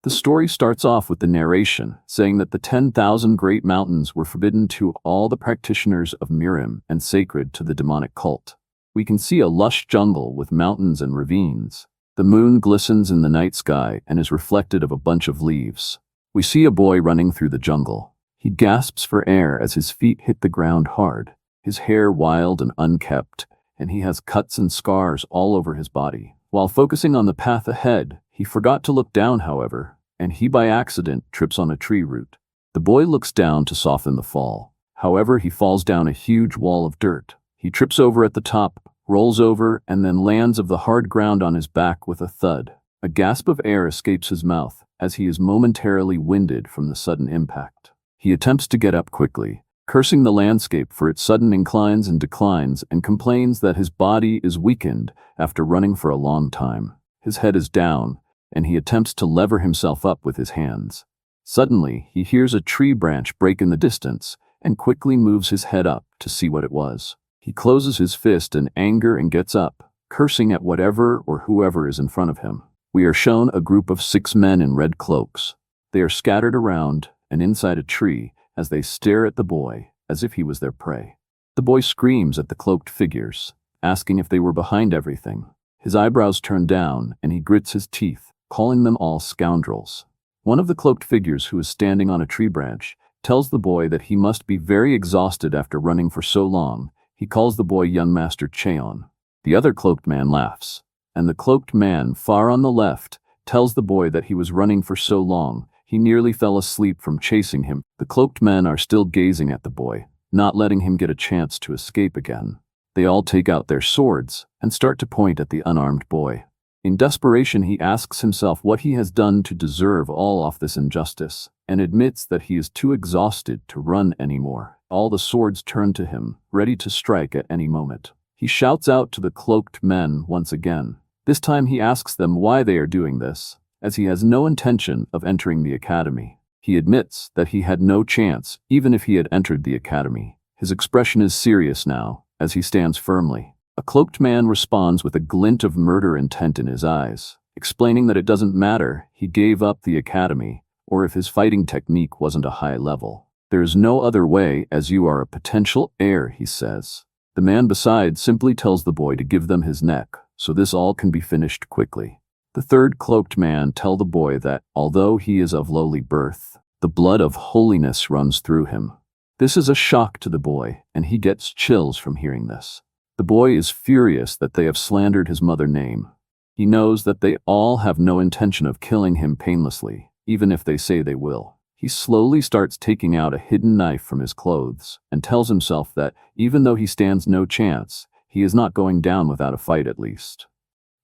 The story starts off with the narration saying that the 10,000 great mountains were forbidden to all the practitioners of Mirim and sacred to the demonic cult. We can see a lush jungle with mountains and ravines. The moon glistens in the night sky and is reflected of a bunch of leaves. We see a boy running through the jungle. He gasps for air as his feet hit the ground hard, his hair wild and unkempt, and he has cuts and scars all over his body. While focusing on the path ahead, he forgot to look down, however, and he by accident trips on a tree root. The boy looks down to soften the fall. However, he falls down a huge wall of dirt. He trips over at the top, rolls over, and then lands of the hard ground on his back with a thud. A gasp of air escapes his mouth as he is momentarily winded from the sudden impact. He attempts to get up quickly, cursing the landscape for its sudden inclines and declines, and complains that his body is weakened after running for a long time. His head is down, and he attempts to lever himself up with his hands. Suddenly, he hears a tree branch break in the distance and quickly moves his head up to see what it was. He closes his fist in anger and gets up, cursing at whatever or whoever is in front of him. We are shown a group of 6 men in red cloaks. They are scattered around and inside a tree as they stare at the boy as if he was their prey. The boy screams at the cloaked figures, asking if they were behind everything. His eyebrows turn down and he grits his teeth, calling them all scoundrels. One of the cloaked figures, who is standing on a tree branch, tells the boy that he must be very exhausted after running for so long. He calls the boy young Master Cheon. The other cloaked man laughs, and the cloaked man far on the left tells the boy that he was running for so long, he nearly fell asleep from chasing him. The cloaked men are still gazing at the boy, not letting him get a chance to escape again. They all take out their swords and start to point at the unarmed boy. In desperation, he asks himself what he has done to deserve all of this injustice, and admits that he is too exhausted to run anymore. All the swords turn to him, ready to strike at any moment. He shouts out to the cloaked men once again. This time he asks them why they are doing this, as he has no intention of entering the academy. He admits that he had no chance even if he had entered the academy. His expression is serious now, as he stands firmly. A cloaked man responds with a glint of murder intent in his eyes, explaining that it doesn't matter he gave up the academy, or if his fighting technique wasn't a high level. There is no other way, as you are a potential heir, he says. The man beside simply tells the boy to give them his neck, so this all can be finished quickly. The third cloaked man tells the boy that, although he is of lowly birth, the blood of holiness runs through him. This is a shock to the boy, and he gets chills from hearing this. The boy is furious that they have slandered his mother's name. He knows that they all have no intention of killing him painlessly, even if they say they will. He slowly starts taking out a hidden knife from his clothes and tells himself that, even though he stands no chance, he is not going down without a fight at least.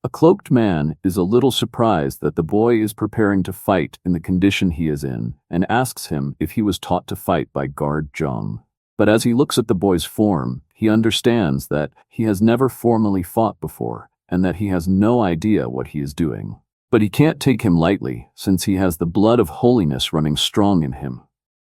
A cloaked man is a little surprised that the boy is preparing to fight in the condition he is in, and asks him if he was taught to fight by Guard Zhang. But as he looks at the boy's form, he understands that he has never formally fought before, and that he has no idea what he is doing. But he can't take him lightly, since he has the blood of holiness running strong in him.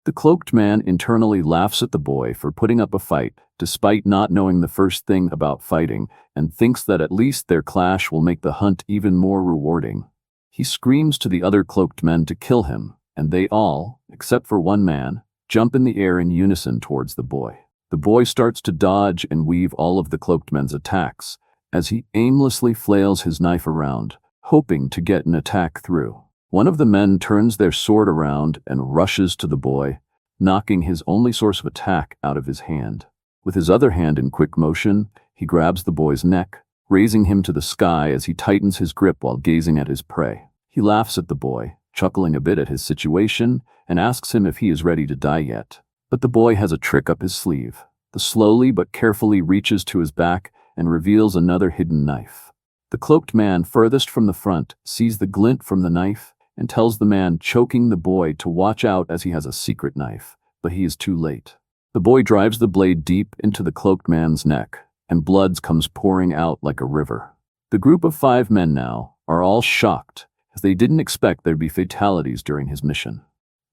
The cloaked man internally laughs at the boy for putting up a fight, despite not knowing the first thing about fighting, and thinks that at least their clash will make the hunt even more rewarding. He screams to the other cloaked men to kill him, and they all, except for one man, jump in the air in unison towards the boy. The boy starts to dodge and weave all of the cloaked men's attacks, as he aimlessly flails his knife around, hoping to get an attack through. One of the men turns their sword around and rushes to the boy, knocking his only source of attack out of his hand. With his other hand in quick motion, he grabs the boy's neck, raising him to the sky as he tightens his grip while gazing at his prey. He laughs at the boy, chuckling a bit at his situation, and asks him if he is ready to die yet. But the boy has a trick up his sleeve. The slowly but carefully reaches to his back and reveals another hidden knife. The cloaked man furthest from the front sees the glint from the knife and tells the man choking the boy to watch out as he has a secret knife, but he is too late. The boy drives the blade deep into the cloaked man's neck, and blood comes pouring out like a river. The group of 5 men now are all shocked, as they didn't expect there'd be fatalities during his mission.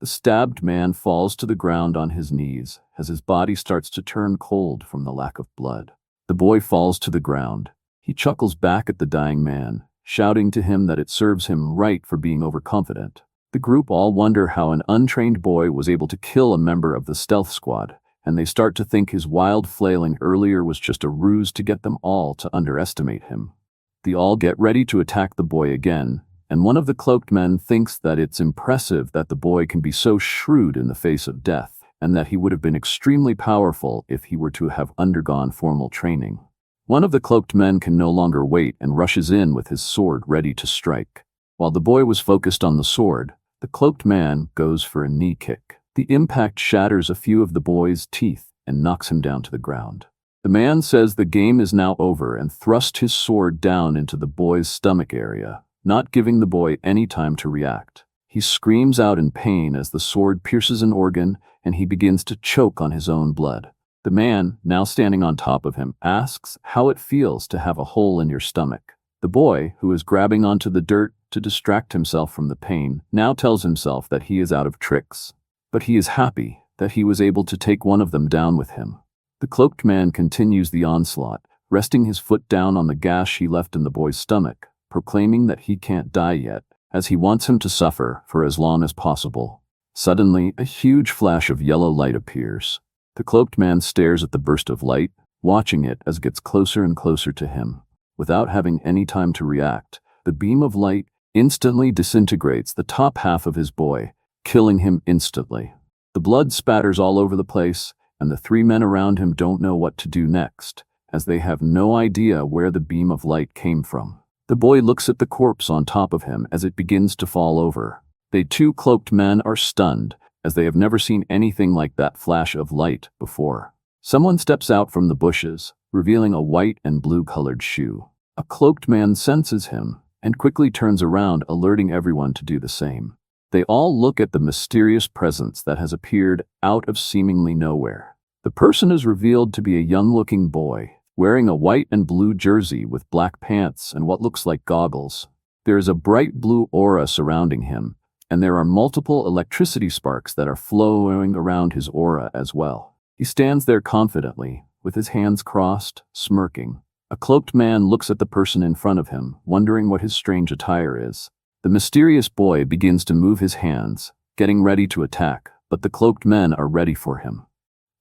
The stabbed man falls to the ground on his knees as his body starts to turn cold from the lack of blood. The boy falls to the ground. He chuckles back at the dying man, shouting to him that it serves him right for being overconfident. The group all wonder how an untrained boy was able to kill a member of the stealth squad, and they start to think his wild flailing earlier was just a ruse to get them all to underestimate him. They all get ready to attack the boy again, and one of the cloaked men thinks that it's impressive that the boy can be so shrewd in the face of death, and that he would have been extremely powerful if he were to have undergone formal training. One of the cloaked men can no longer wait and rushes in with his sword ready to strike. While the boy was focused on the sword, the cloaked man goes for a knee kick. The impact shatters a few of the boy's teeth and knocks him down to the ground. The man says the game is now over and thrust his sword down into the boy's stomach area, not giving the boy any time to react. He screams out in pain as the sword pierces an organ and he begins to choke on his own blood. The man, now standing on top of him, asks how it feels to have a hole in your stomach. The boy, who is grabbing onto the dirt to distract himself from the pain, now tells himself that he is out of tricks. But he is happy that he was able to take one of them down with him. The cloaked man continues the onslaught, resting his foot down on the gash he left in the boy's stomach, proclaiming that he can't die yet, as he wants him to suffer for as long as possible. Suddenly, a huge flash of yellow light appears. The cloaked man stares at the burst of light, watching it as it gets closer and closer to him. Without having any time to react, the beam of light instantly disintegrates the top half of his boy, killing him instantly. The blood spatters all over the place, and the three men around him don't know what to do next, as they have no idea where the beam of light came from. The boy looks at the corpse on top of him as it begins to fall over. The two cloaked men are stunned, as they have never seen anything like that flash of light before. Someone steps out from the bushes, revealing a white and blue-colored shoe. A cloaked man senses him and quickly turns around, alerting everyone to do the same. They all look at the mysterious presence that has appeared out of seemingly nowhere. The person is revealed to be a young-looking boy, wearing a white and blue jersey with black pants and what looks like goggles. There is a bright blue aura surrounding him, and there are multiple electricity sparks that are flowing around his aura as well. He stands there confidently, with his hands crossed, smirking. A cloaked man looks at the person in front of him, wondering what his strange attire is. The mysterious boy begins to move his hands, getting ready to attack, but the cloaked men are ready for him.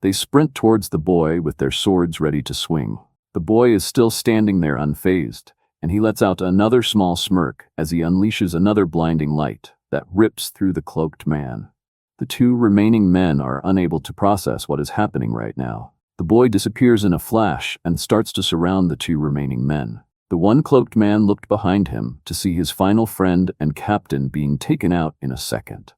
They sprint towards the boy with their swords ready to swing. The boy is still standing there unfazed, and he lets out another small smirk as he unleashes another blinding light that rips through the cloaked man. The two remaining men are unable to process what is happening right now. The boy disappears in a flash and starts to surround the two remaining men. The one cloaked man looked behind him to see his final friend and captain being taken out in a second.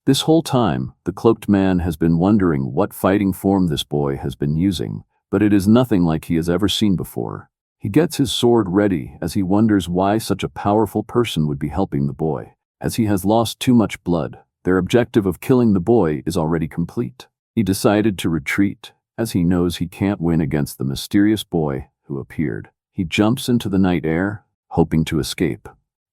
This whole time, the cloaked man has been wondering what fighting form this boy has been using, but it is nothing like he has ever seen before. He gets his sword ready as he wonders why such a powerful person would be helping the boy. As he has lost too much blood, their objective of killing the boy is already complete. He decided to retreat, as he knows he can't win against the mysterious boy who appeared. He jumps into the night air, hoping to escape.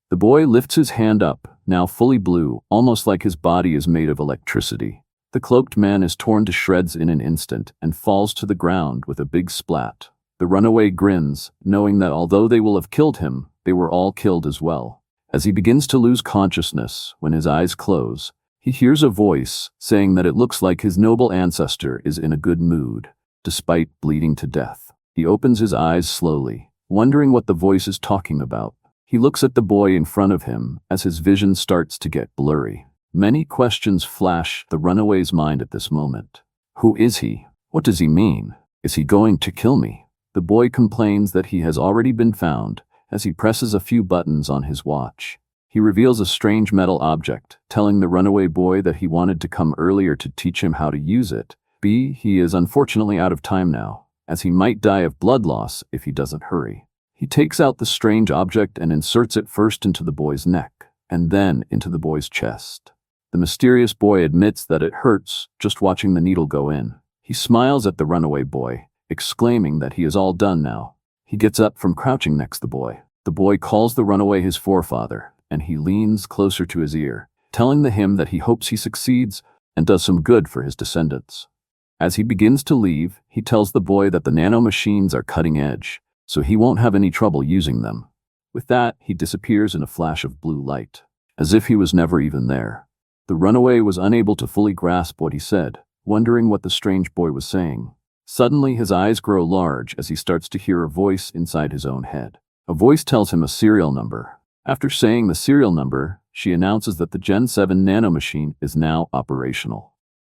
The boy lifts his hand up, now fully blue, almost like his body is made of electricity. The cloaked man is torn to shreds in an instant and falls to the ground with a big splat. The runaway grins, knowing that although they will have killed him, they were all killed as well. As he begins to lose consciousness, when his eyes close, he hears a voice saying that it looks like his noble ancestor is in a good mood, despite bleeding to death. He opens his eyes slowly, wondering what the voice is talking about. He looks at the boy in front of him as his vision starts to get blurry. Many questions flash the runaway's mind at this moment. Who is he? What does he mean? Is he going to kill me? The boy complains that he has already been found as he presses a few buttons on his watch. He reveals a strange metal object, telling the runaway boy that he wanted to come earlier to teach him how to use it. He is unfortunately out of time now, as he might die of blood loss if he doesn't hurry. He takes out the strange object and inserts it first into the boy's neck, and then into the boy's chest. The mysterious boy admits that it hurts just watching the needle go in. He smiles at the runaway boy, exclaiming that he is all done now. He gets up from crouching next to the boy. The boy calls the runaway his forefather, and he leans closer to his ear, telling him that he hopes he succeeds and does some good for his descendants. As he begins to leave, he tells the boy that the nano machines are cutting edge, so he won't have any trouble using them. With that, he disappears in a flash of blue light, as if he was never even there. The runaway was unable to fully grasp what he said, wondering what the strange boy was saying. Suddenly, his eyes grow large as he starts to hear a voice inside his own head. A voice tells him a serial number. After saying the serial number, she announces that the Gen 7 nanomachine is now operational.